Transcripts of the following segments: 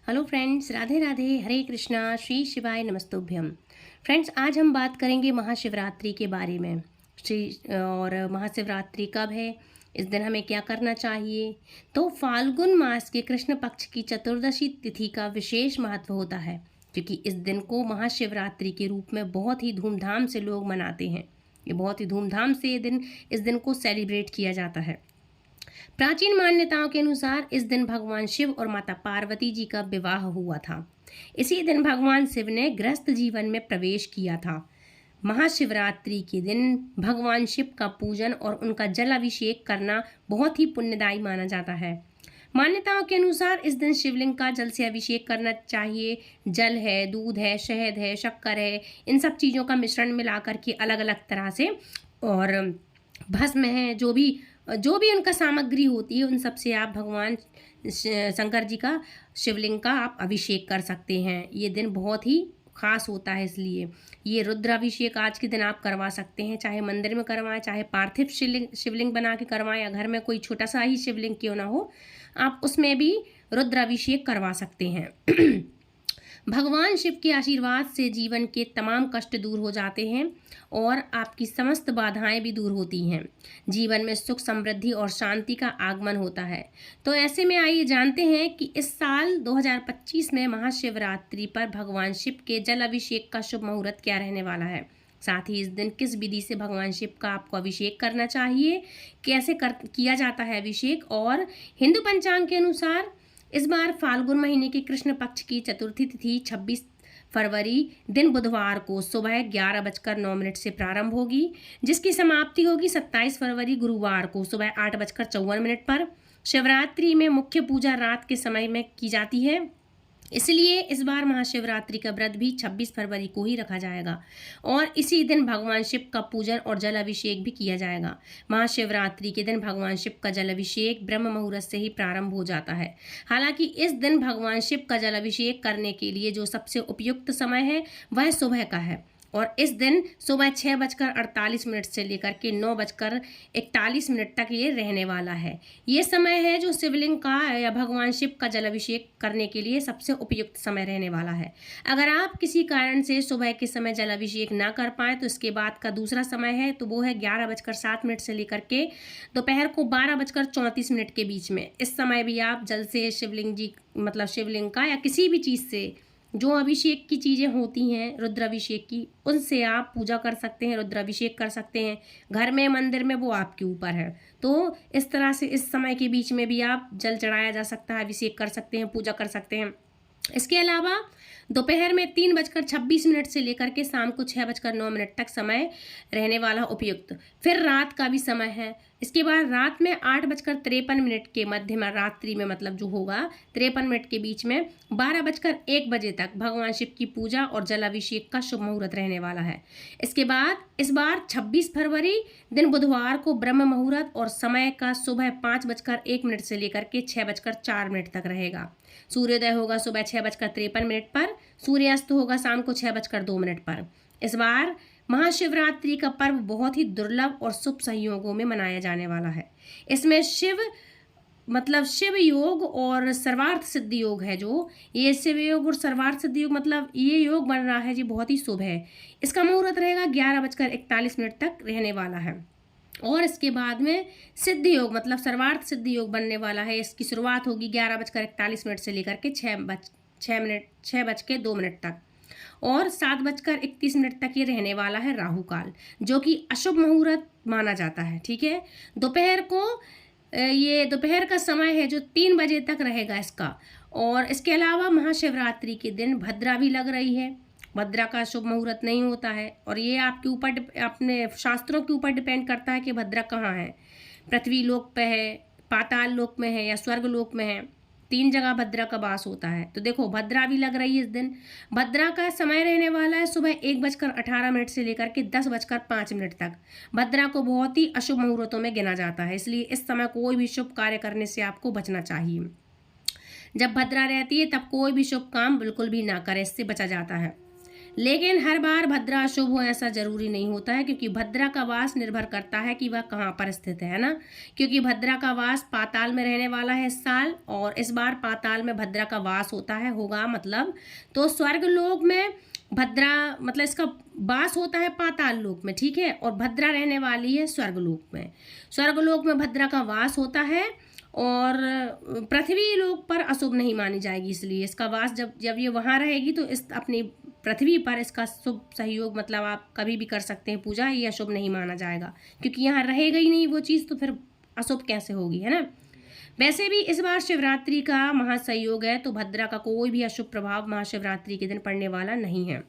Hello friends, Radhe Radhe, Hare Krishna, Shri शिवाय नमस्तुभ्यम। Friends, आज हम बात करेंगे महाशिवरात्रि के बारे में। और महाशिवरात्रि कब है, इस दिन हमें क्या करना चाहिए। तो फाल्गुन मास के कृष्ण पक्ष की चतुर्दशी तिथि का विशेष महत्व होता है, क्योंकि इस दिन को महाशिवरात्रि के रूप में बहुत ही धूमधाम से लोग मनाते हैं। ये बहुत ही धूमधाम से इस दिन को सेलिब्रेट किया जाता है। प्राचीन मान्यताओं के अनुसार इस दिन भगवान शिव और माता पार्वती जी का विवाह हुआ था। इसी दिन भगवान शिव ने गृहस्थ जीवन में प्रवेश किया था। महाशिवरात्रि के दिन भगवान शिव का पूजन और उनका जल अभिषेक करना बहुत ही पुण्यदायी माना जाता है। मान्यताओं के अनुसार इस दिन शिवलिंग का जल से अभिषेक करना चाहिए। जल है, दूध है, शहद है, शक्कर है, इन सब चीज़ों का मिश्रण मिला करके अलग अलग तरह से, और भस्म है, जो भी उनका सामग्री होती है, उन सब से आप भगवान शंकर जी का, शिवलिंग का आप अभिषेक कर सकते हैं। ये दिन बहुत ही खास होता है, इसलिए ये रुद्राभिषेक आज के दिन आप करवा सकते हैं। चाहे मंदिर में करवाएं, चाहे पार्थिव शिवलिंग बना के करवाएं, या घर में कोई छोटा सा ही शिवलिंग क्यों ना हो, आप उसमें भी रुद्राभिषेक करवा सकते हैं। भगवान शिव के आशीर्वाद से जीवन के तमाम कष्ट दूर हो जाते हैं और आपकी समस्त बाधाएं भी दूर होती हैं। जीवन में सुख, समृद्धि और शांति का आगमन होता है। तो ऐसे में आइए जानते हैं कि इस साल 2025 में महाशिवरात्रि पर भगवान शिव के जल अभिषेक का शुभ मुहूर्त क्या रहने वाला है। साथ ही इस दिन किस विधि से भगवान शिव का आपको अभिषेक करना चाहिए, कैसे किया जाता है अभिषेक। और हिंदू पंचांग के अनुसार इस बार फाल्गुन महीने के कृष्ण पक्ष की चतुर्थी तिथि 26 फरवरी दिन बुधवार को सुबह 11:09 से प्रारंभ होगी, जिसकी समाप्ति होगी 27 फरवरी गुरुवार को सुबह 8:54 पर। शिवरात्रि में मुख्य पूजा रात के समय में की जाती है, इसलिए इस बार महाशिवरात्रि का व्रत भी 26 फरवरी को ही रखा जाएगा और इसी दिन भगवान शिव का पूजन और जल अभिषेक भी किया जाएगा। महाशिवरात्रि के दिन भगवान शिव का जल अभिषेक ब्रह्म मुहूर्त से ही प्रारंभ हो जाता है। हालांकि इस दिन भगवान शिव का जल अभिषेक करने के लिए जो सबसे उपयुक्त समय है वह सुबह का है, और इस दिन सुबह 6:48 से लेकर के 9:41 तक ये रहने वाला है। ये समय है जो शिवलिंग का या भगवान शिव का जल अभिषेक करने के लिए सबसे उपयुक्त समय रहने वाला है। अगर आप किसी कारण से सुबह के समय जल अभिषेक ना कर पाए तो इसके बाद का दूसरा समय है, तो वो है 11:07 से लेकर के दोपहर को 12:34 के बीच में। इस समय भी आप जल से शिवलिंग का या किसी भी चीज़ से जो अभिषेक की चीज़ें होती हैं रुद्राभिषेक की, उनसे आप पूजा कर सकते हैं, रुद्राभिषेक कर सकते हैं। घर में, मंदिर में, वो आपके ऊपर है। तो इस तरह से इस समय के बीच में भी आप जल चढ़ाया जा सकता है, अभिषेक कर सकते हैं, पूजा कर सकते हैं। इसके अलावा दोपहर में 3:26 से लेकर के शाम को 6:09 तक समय रहने वाला उपयुक्त। फिर रात का भी समय है। इसके बाद रात में 8:53 के मध्य रात्रि में, मतलब जो होगा 53 के बीच में 12:01 तक भगवान शिव की पूजा और जलाभिषेक का शुभ मुहूर्त रहने वाला है। इसके बाद इस बार 26 फरवरी दिन बुधवार को ब्रह्म मुहूर्त और समय का सुबह 5:01 से लेकर के 6:04 तक रहेगा। सूर्योदय होगा सुबह 6:53 पर, सूर्यास्त होगा शाम को 6:02 पर। इस बार महाशिवरात्रि का पर्व बहुत ही दुर्लभ और शुभ संयोगों में मनाया जाने वाला है। इसमें शिव योग और सर्वार्थ सिद्धि योग है। जो ये शिव योग और सर्वार्थ सिद्धि योग, मतलब ये योग बन रहा है जी, बहुत ही शुभ है। इसका मुहूर्त रहेगा 11:41 तक रहने वाला है। और इसके बाद में सिद्धि योग, मतलब सर्वार्थ सिद्धि योग बनने वाला है। इसकी शुरुआत होगी 11:41 से लेकर के 6:02 तक, और 7:31 तक ये रहने वाला है राहु काल, जो कि अशुभ मुहूर्त माना जाता है। ठीक है, ये दोपहर का समय है जो 3 बजे तक रहेगा इसका। और इसके अलावा महाशिवरात्रि के दिन भद्रा भी लग रही है। भद्रा का शुभ मुहूर्त नहीं होता है, और ये आपके ऊपर, अपने शास्त्रों के ऊपर डिपेंड करता है कि भद्रा कहाँ है। पृथ्वी लोक पे है, पाताल लोक में है, या स्वर्ग लोक में है। 3 जगह भद्रा का वास होता है। तो देखो, भद्रा भी लग रही है इस दिन। भद्रा का समय रहने वाला है सुबह 1:18 से लेकर के 10:05 तक। भद्रा को बहुत ही अशुभ मुहूर्तों में गिना जाता है, इसलिए इस समय कोई भी शुभ कार्य करने से आपको बचना चाहिए। जब भद्रा रहती है तब कोई भी शुभ काम बिल्कुल भी ना करें, इससे बचा जाता है। लेकिन हर बार भद्रा अशुभ हो ऐसा जरूरी नहीं होता है, क्योंकि भद्रा का वास निर्भर करता है कि वह कहाँ पर स्थित है ना। क्योंकि भद्रा का वास पाताल में रहने वाला है इस साल, और इस बार पाताल में भद्रा का वास होगा मतलब, तो स्वर्ग लोक में भद्रा मतलब इसका वास होता है पाताल लोक में, ठीक है, और भद्रा रहने वाली है स्वर्गलोक में। स्वर्गलोक में भद्रा का वास होता है और पृथ्वी लोक पर अशुभ नहीं मानी जाएगी, इसलिए इसका वास जब जब ये वहाँ रहेगी तो इस अपनी पृथ्वी पर इसका शुभ सहयोग मतलब आप कभी भी कर सकते हैं पूजा, ये अशुभ नहीं माना जाएगा, क्योंकि यहाँ रहेगा ही नहीं वो चीज़, तो फिर अशुभ कैसे होगी, है ना। वैसे भी इस बार शिवरात्रि का महासंयोग है, तो भद्रा का कोई भी अशुभ प्रभाव महाशिवरात्रि के दिन पड़ने वाला नहीं है।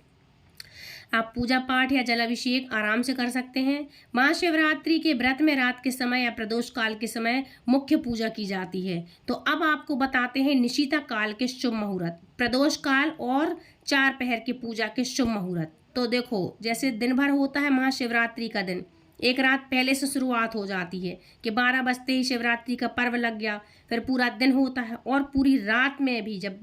आप पूजा पाठ या जलाभिषेक आराम से कर सकते हैं। महाशिवरात्रि के व्रत में रात के समय या प्रदोष काल के समय मुख्य पूजा की जाती है। तो अब आपको बताते हैं निशिता काल के शुभ मुहूर्त, प्रदोष काल और 4 पहर की पूजा के शुभ मुहूर्त। तो देखो, जैसे दिन भर होता है महाशिवरात्रि का दिन, एक रात पहले से शुरुआत हो जाती है कि 12 बजते ही शिवरात्रि का पर्व लग गया, फिर पूरा दिन होता है, और पूरी रात में भी जब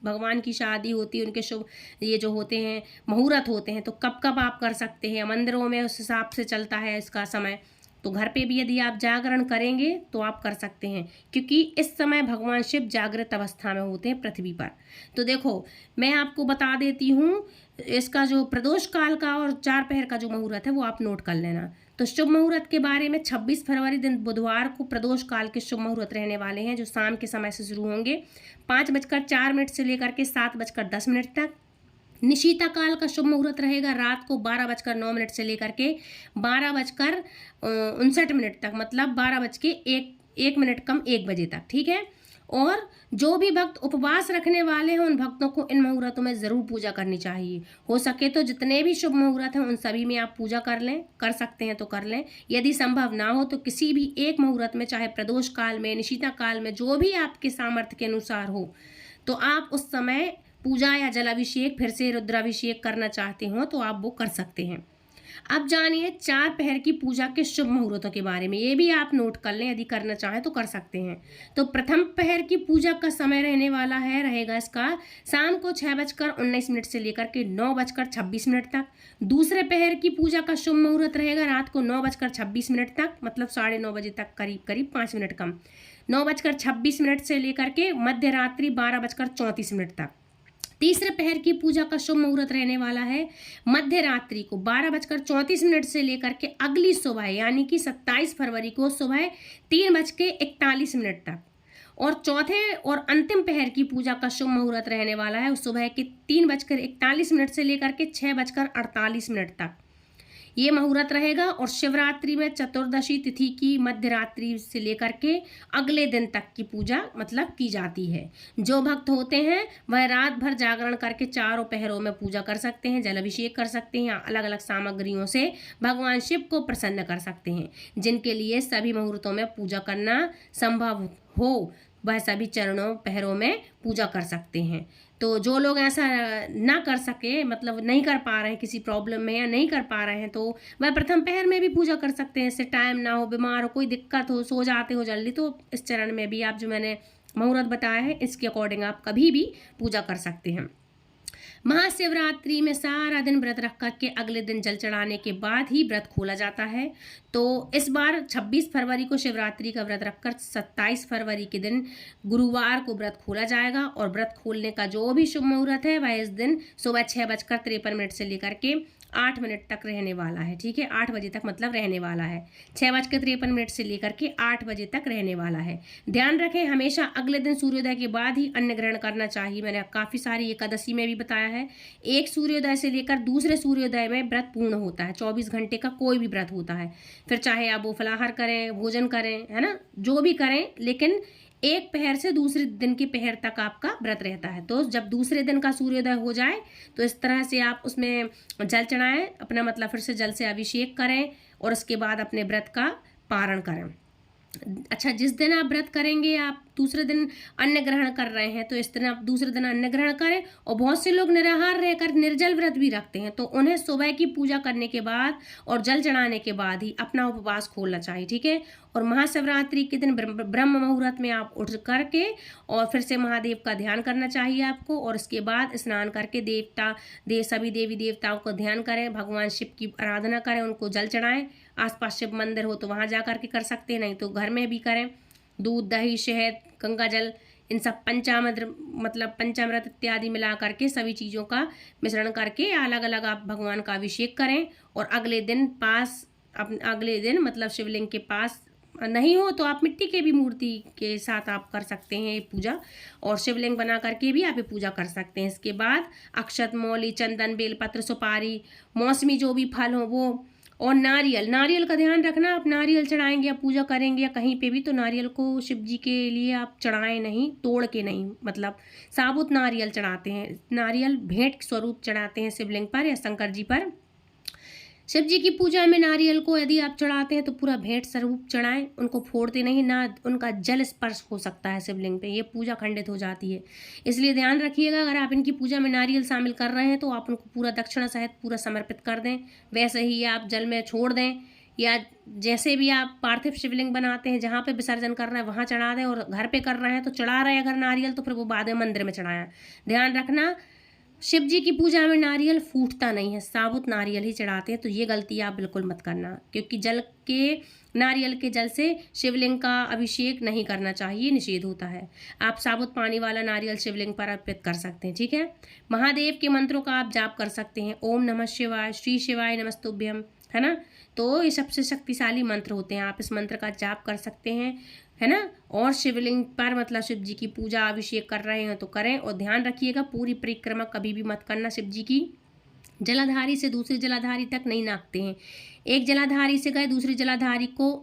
भगवान की शादी होती है, उनके शुभ ये जो होते हैं मुहूर्त होते हैं, तो कब कब आप कर सकते हैं, मंदिरों में उस हिसाब से चलता है इसका समय। तो घर पे भी यदि आप जागरण करेंगे तो आप कर सकते हैं, क्योंकि इस समय भगवान शिव जागृत अवस्था में होते हैं पृथ्वी पर। तो देखो, मैं आपको बता देती हूँ इसका जो प्रदोष काल का और 4 पहर का जो मुहूर्त है वो आप नोट कर लेना। तो शुभ मुहूर्त के बारे में 26 फरवरी दिन बुधवार को प्रदोष काल के शुभ मुहूर्त रहने वाले हैं, जो शाम के समय से शुरू होंगे 5:04 से लेकर के 7:10 तक। निशिता काल का शुभ मुहूर्त रहेगा रात को 12:09 से लेकर के 12:59 तक, मतलब 1 बजे तक, ठीक है। और जो भी भक्त उपवास रखने वाले हैं उन भक्तों को इन मुहूर्तों में ज़रूर पूजा करनी चाहिए। हो सके तो जितने भी शुभ मुहूर्त हैं उन सभी में आप पूजा कर लें, कर सकते हैं तो कर लें। यदि संभव ना हो तो किसी भी एक मुहूर्त में, चाहे प्रदोष काल में, निशिता काल में, जो भी आपके सामर्थ्य के अनुसार हो, तो आप उस समय पूजा या जलाभिषेक, फिर से रुद्राभिषेक करना चाहते हो तो आप वो कर सकते हैं। अब जानिए 4 पहर की पूजा के शुभ मुहूर्तों के बारे में, ये भी आप नोट कर लें, यदि करना चाहें तो कर सकते हैं। तो प्रथम पहर की पूजा का समय रहने वाला है, रहेगा इसका शाम को 6:19 से लेकर के 9:26 तक। दूसरे पहर की पूजा का शुभ मुहूर्त रहेगा रात को 9:26 तक, मतलब 9:30 बजे तक, करीब 5 मिनट कम, 9:26 से लेकर के मध्य रात्रि 12:34 तक। तीसरे पहर की पूजा का शुभ मुहूर्त रहने वाला है मध्य रात्रि को 12:34 से लेकर के अगली सुबह यानी कि 27 फरवरी को सुबह 3:41 तक। और चौथे और अंतिम पहर की पूजा का शुभ मुहूर्त रहने वाला है उस सुबह के 3:41 से लेकर के 6:48 तक ये मुहूर्त रहेगा। और शिवरात्रि में चतुर्दशी तिथि की मध्य रात्रि से लेकर के अगले दिन तक की पूजा मतलब की जाती है। जो भक्त होते हैं वह रात भर जागरण करके चारों पहरों में पूजा कर सकते हैं, जलाभिषेक कर सकते हैं, अलग अलग सामग्रियों से भगवान शिव को प्रसन्न कर सकते हैं। जिनके लिए सभी मुहूर्तों में पूजा करना संभव हो वह सभी चरणों पहरों में पूजा कर सकते हैं। तो जो लोग ऐसा ना कर सके, मतलब नहीं कर पा रहे हैं, किसी प्रॉब्लम में या नहीं कर पा रहे हैं, तो वह प्रथम पहर में भी पूजा कर सकते हैं। इससे टाइम ना हो, बीमार हो, कोई दिक्कत हो, सो जाते हो जल्दी, तो इस चरण में भी आप जो मैंने मुहूर्त बताया है इसके अकॉर्डिंग आप कभी भी पूजा कर सकते हैं। महाशिवरात्रि में सारा दिन व्रत रख करके अगले दिन जल चढ़ाने के बाद ही व्रत खोला जाता है। तो इस बार 26 फरवरी को शिवरात्रि का व्रत रखकर 27 फरवरी के दिन गुरुवार को व्रत खोला जाएगा। और व्रत खोलने का जो भी शुभ मुहूर्त है वह इस दिन सुबह 6:53 से लेकर के 8 मिनट तक रहने वाला है, ठीक है, 8 बजे तक मतलब रहने वाला है। 6:53 से लेकर के 8 बजे तक रहने वाला है। ध्यान रखें, हमेशा अगले दिन सूर्योदय के बाद ही अन्न ग्रहण करना चाहिए। मैंने काफ़ी सारी एकादशी में भी बताया है, एक सूर्योदय से लेकर दूसरे सूर्योदय में व्रत पूर्ण होता है। 24 घंटे का कोई भी व्रत होता है, फिर चाहे आप वो फलाहार करें, भोजन करें, है ना, जो भी करें, लेकिन एक पहर से दूसरे दिन की पहर तक आपका व्रत रहता है। तो जब दूसरे दिन का सूर्योदय हो जाए तो इस तरह से आप उसमें जल चढ़ाएं, अपना मतलब फिर से जल से अभिषेक करें और उसके बाद अपने व्रत का पारण करें। अच्छा, जिस दिन आप व्रत करेंगे, आप दूसरे दिन अन्न ग्रहण कर रहे हैं, तो इस दिन आप दूसरे दिन अन्न ग्रहण करें। और बहुत से लोग निराहार रहकर निर्जल व्रत भी रखते हैं, तो उन्हें सुबह की पूजा करने के बाद और जल चढ़ाने के बाद ही अपना उपवास खोलना चाहिए, ठीक है। और महाशिवरात्रि के दिन ब्रह्म मुहूर्त में आप उठ करके और फिर से महादेव का ध्यान करना चाहिए आपको। और इसके बाद स्नान करके सभी देवी देवताओं का ध्यान करें, भगवान शिव की आराधना करें, उनको जल चढ़ाएं। आसपास शिव मंदिर हो तो वहाँ जा करके कर सकते हैं, नहीं तो घर में भी करें। दूध, दही, शहद, गंगा जल, इन सब पंचामृत इत्यादि मिला करके सभी चीज़ों का मिश्रण करके अलग अलग आप भगवान का अभिषेक करें। और अगले दिन मतलब शिवलिंग के पास नहीं हो तो आप मिट्टी के भी मूर्ति के साथ आप कर सकते हैं पूजा, और शिवलिंग बना करके भी आप ये पूजा कर सकते हैं। इसके बाद अक्षत, मौली, चंदन, बेलपत्र, सुपारी, मौसमी जो भी फल हो वो, और नारियल का ध्यान रखना। आप नारियल चढ़ाएंगे या पूजा करेंगे या कहीं पे भी, तो नारियल को शिव जी के लिए आप चढ़ाएं नहीं, तोड़ के नहीं, मतलब साबुत नारियल चढ़ाते हैं। नारियल भेंट स्वरूप चढ़ाते हैं शिवलिंग पर या शंकर जी पर। शिव जी की पूजा में नारियल को यदि आप चढ़ाते हैं तो पूरा भेंट स्वरूप चढ़ाएं, उनको फोड़ते नहीं, ना उनका जल स्पर्श हो सकता है शिवलिंग पे, ये पूजा खंडित हो जाती है। इसलिए ध्यान रखिएगा, अगर आप इनकी पूजा में नारियल शामिल कर रहे हैं तो आप उनको पूरा दक्षिणा सहित पूरा समर्पित कर दें। वैसे ही आप जल में छोड़ दें, या जैसे भी आप पार्थिव शिवलिंग बनाते हैं जहाँ पे विसर्जन कर रहे हैं वहाँ चढ़ा दें। और घर पे कर रहे हैं तो चढ़ा रहे हैं अगर नारियल, तो फिर वो बाद में मंदिर में चढ़ाया। ध्यान रखना, शिव जी की पूजा में नारियल फूटता नहीं है, साबुत नारियल ही चढ़ाते हैं, तो ये गलती आप बिल्कुल मत करना, क्योंकि नारियल के जल से शिवलिंग का अभिषेक नहीं करना चाहिए, निषेध होता है। आप साबुत पानी वाला नारियल शिवलिंग पर अर्पित कर सकते हैं, ठीक है। महादेव के मंत्रों का आप जाप कर सकते हैं, ओम नमः शिवाय, श्री शिवाय नमस्तुभ्यम, है ना। तो ये सबसे शक्तिशाली मंत्र होते हैं, आप इस मंत्र का जाप कर सकते हैं, है ना। और शिवलिंग पर मतलब शिव जी की पूजा अभिषेक कर रहे हैं तो करें। और ध्यान रखिएगा, पूरी परिक्रमा कभी भी मत करना शिव जी की। जलाधारी से दूसरी जलाधारी तक नहीं नापते हैं, एक जलाधारी से गए दूसरी जलाधारी को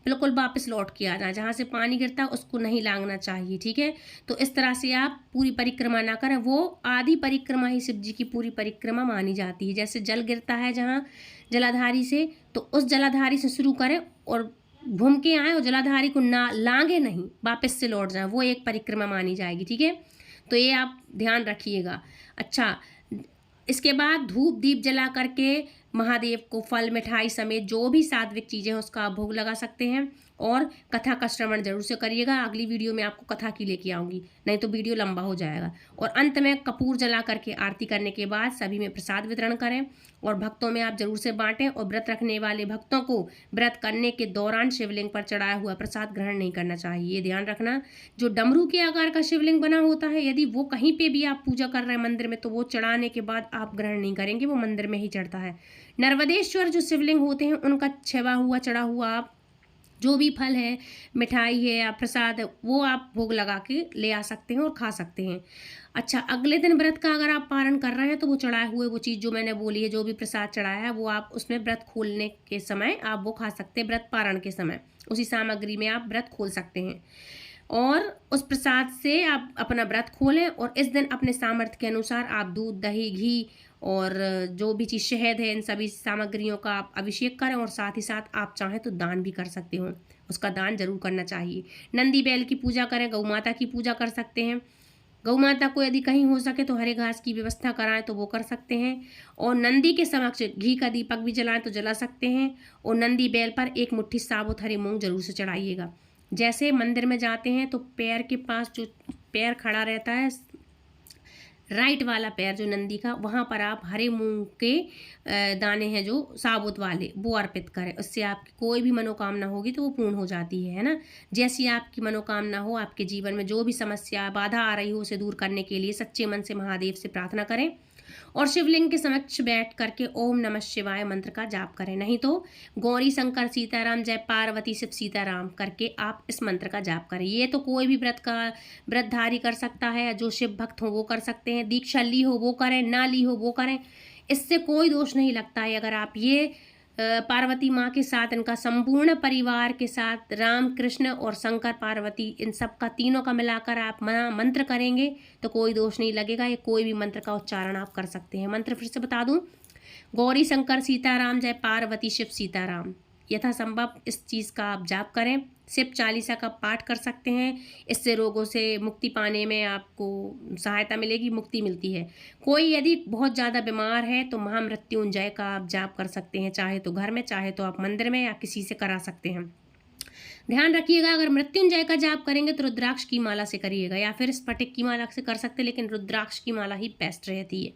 बिल्कुल वापस लौट के आना, जहाँ से पानी गिरता है उसको नहीं लांगना चाहिए, ठीक है। तो इस तरह से आप पूरी परिक्रमा ना करें, वो आधी परिक्रमा ही शिव जी की पूरी परिक्रमा मानी जाती है। जैसे जल गिरता है जहाँ जलाधारी से, तो उस जलाधारी से शुरू करें और घूम के आए और जलाधारी को ना लांगे नहीं, वापस से लौट जाए, वो एक परिक्रमा मानी जाएगी, ठीक है। तो ये आप ध्यान रखिएगा। अच्छा, इसके बाद धूप दीप जला करके महादेव को फल, मिठाई समेत जो भी सात्विक चीज़ें हैं उसका आप भोग लगा सकते हैं। और कथा का श्रवण जरूर से करिएगा, अगली वीडियो में आपको कथा की लेके आऊँगी, नहीं तो वीडियो लंबा हो जाएगा। और अंत में कपूर जला करके आरती करने के बाद सभी में प्रसाद वितरण करें और भक्तों में आप जरूर से बांटें। और व्रत रखने वाले भक्तों को व्रत करने के दौरान शिवलिंग पर चढ़ाया हुआ प्रसाद ग्रहण नहीं करना चाहिए, ये ध्यान रखना। जो डमरू के आकार का शिवलिंग बना होता है, यदि वो कहीं पे भी आप पूजा कर रहे हैं मंदिर में, तो वो चढ़ाने के बाद आप ग्रहण नहीं करेंगे, वो मंदिर में ही चढ़ता है। नर्मदेश्वर जो शिवलिंग होते हैं उनका छेवा हुआ चढ़ा हुआ आप जो भी फल है, मिठाई है या प्रसाद है, वो आप भोग लगा के ले आ सकते हैं और खा सकते हैं। अच्छा, अगले दिन व्रत का अगर आप पारण कर रहे हैं तो वो चढ़ाए हुए वो चीज़ जो मैंने बोली है, जो भी प्रसाद चढ़ाया है, वो आप उसमें व्रत खोलने के समय आप वो खा सकते हैं। व्रत पारण के समय उसी सामग्री में आप व्रत खोल सकते हैं और उस प्रसाद से आप अपना व्रत खोलें। और इस दिन अपने सामर्थ्य के अनुसार आप दूध, दही, घी और जो भी चीज़, शहद है, इन सभी सामग्रियों का आप अभिषेक करें। और साथ ही साथ आप चाहें तो दान भी कर सकते हो, उसका दान जरूर करना चाहिए। नंदी बैल की पूजा करें, गौ माता की पूजा कर सकते हैं। गौ माता को यदि कहीं हो सके तो हरे घास की व्यवस्था कराएं तो वो कर सकते हैं। और नंदी के समक्ष घी का दीपक भी जलाएं तो जला सकते हैं। और नंदी बैल पर एक मुट्ठी साबुत हरे मूंग जरूर से चढ़ाइएगा। जैसे मंदिर में जाते हैं तो पैर के पास जो पैर खड़ा रहता है, राइट वाला पैर जो नंदी का, वहाँ पर आप हरे मूंग के दाने हैं जो साबुत वाले, वो अर्पित करें। उससे आपकी कोई भी मनोकामना होगी तो वो पूर्ण हो जाती है ना। जैसी आपकी मनोकामना हो, आपके जीवन में जो भी समस्या, बाधा आ रही हो, उसे दूर करने के लिए सच्चे मन से महादेव से प्रार्थना करें और शिवलिंग के समक्ष बैठ करके ओम नमः शिवाय मंत्र का जाप करें। नहीं तो गौरी शंकर सीताराम, जय पार्वती शिव सीताराम करके आप इस मंत्र का जाप करें। ये तो कोई भी व्रतधारी कर सकता है, जो शिव भक्त हो वो कर सकते हैं, दीक्षा ली हो वो करें, ना ली हो वो करें, इससे कोई दोष नहीं लगता है। अगर आप ये पार्वती माँ के साथ, इनका संपूर्ण परिवार के साथ, राम, कृष्ण और शंकर, पार्वती, इन सब का तीनों का मिलाकर आप मंत्र करेंगे तो कोई दोष नहीं लगेगा। ये कोई भी मंत्र का उच्चारण आप कर सकते हैं। मंत्र फिर से बता दूं, गौरी शंकर सीताराम, जय पार्वती शिव सीताराम, यथासंभव इस चीज़ का आप जाप करें। शिव चालीसा का पाठ कर सकते हैं, इससे रोगों से मुक्ति पाने में आपको सहायता मिलेगी, मुक्ति मिलती है। कोई यदि बहुत ज़्यादा बीमार है तो महामृत्युंजय का आप जाप कर सकते हैं, चाहे तो घर में, चाहे तो आप मंदिर में या किसी से करा सकते हैं। ध्यान रखिएगा, अगर मृत्युंजय का जाप करेंगे तो रुद्राक्ष की माला से करिएगा, या फिर स्फटिक की माला से कर सकते हैं, लेकिन रुद्राक्ष की माला ही बेस्ट रहती है,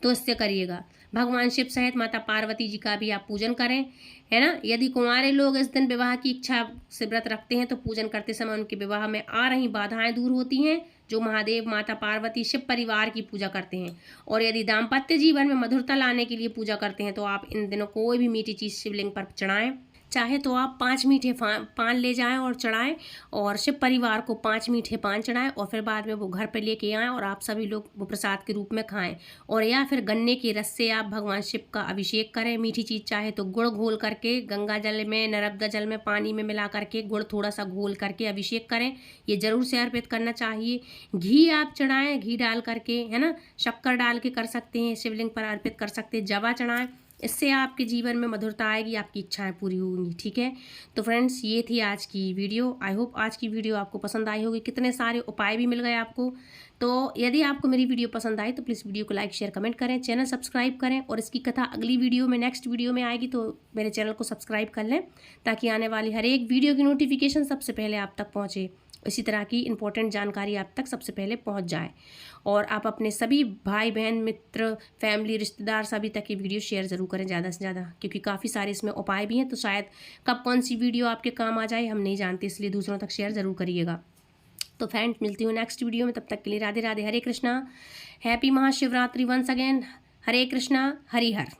तो इससे करिएगा। भगवान शिव सहित माता पार्वती जी का भी आप पूजन करें, है ना। यदि कुंवारे लोग इस दिन विवाह की इच्छा से व्रत रखते हैं तो पूजन करते समय उनके विवाह में आ रही बाधाएं दूर होती हैं, जो महादेव, माता पार्वती, शिव परिवार की पूजा करते हैं। और यदि दाम्पत्य जीवन में मधुरता लाने के लिए पूजा करते हैं तो आप इन दिनों कोई भी मीठी चीज़ शिवलिंग पर चढ़ाएं। चाहे तो आप 5 मीठे पान ले जाएं और चढ़ाएं, और शिव परिवार को 5 मीठे पान चढ़ाएं, और फिर बाद में वो घर पे लेके आएँ और आप सभी लोग वो प्रसाद के रूप में खाएं। और या फिर गन्ने के रस से आप भगवान शिव का अभिषेक करें। मीठी चीज़ चाहे तो गुड़ घोल करके गंगा जल में, नर्मदा जल में, पानी में मिला करके गुड़ थोड़ा सा घोल करके अभिषेक करें, ये ज़रूर से अर्पित करना चाहिए। घी आप चढ़ाएँ, घी डाल करके, है ना, शक्कर डाल के कर सकते हैं, शिवलिंग पर अर्पित कर सकते हैं। जवा चढ़ाएँ, इससे आपके जीवन में मधुरता आएगी, आपकी इच्छाएं पूरी होंगी। ठीक है, तो फ्रेंड्स ये थी आज की वीडियो। आई होप आज की वीडियो आपको पसंद आई होगी, कितने सारे उपाय भी मिल गए आपको। तो यदि आपको मेरी वीडियो पसंद आई तो प्लीज़ वीडियो को लाइक, शेयर, कमेंट करें, चैनल सब्सक्राइब करें, और इसकी कथा अगली वीडियो में, नेक्स्ट वीडियो में आएगी, तो मेरे चैनल को सब्सक्राइब कर लें ताकि आने वाली हर एक वीडियो की नोटिफिकेशन सबसे पहले आप तक पहुँचे, इसी तरह की इंपॉर्टेंट जानकारी आप तक सबसे पहले पहुंच जाए। और आप अपने सभी भाई बहन, मित्र, फैमिली, रिश्तेदार सभी तक ये वीडियो शेयर ज़रूर करें ज़्यादा से ज़्यादा, क्योंकि काफ़ी सारे इसमें उपाय भी हैं, तो शायद कब कौन सी वीडियो आपके काम आ जाए हम नहीं जानते, इसलिए दूसरों तक शेयर ज़रूर करिएगा। तो फ्रेंड मिलती हूँ नेक्स्ट वीडियो में, तब तक के लिए Radhe Radhe, Hare Krishna, happy Mahashivratri once again, Hare Krishna, Hari हर।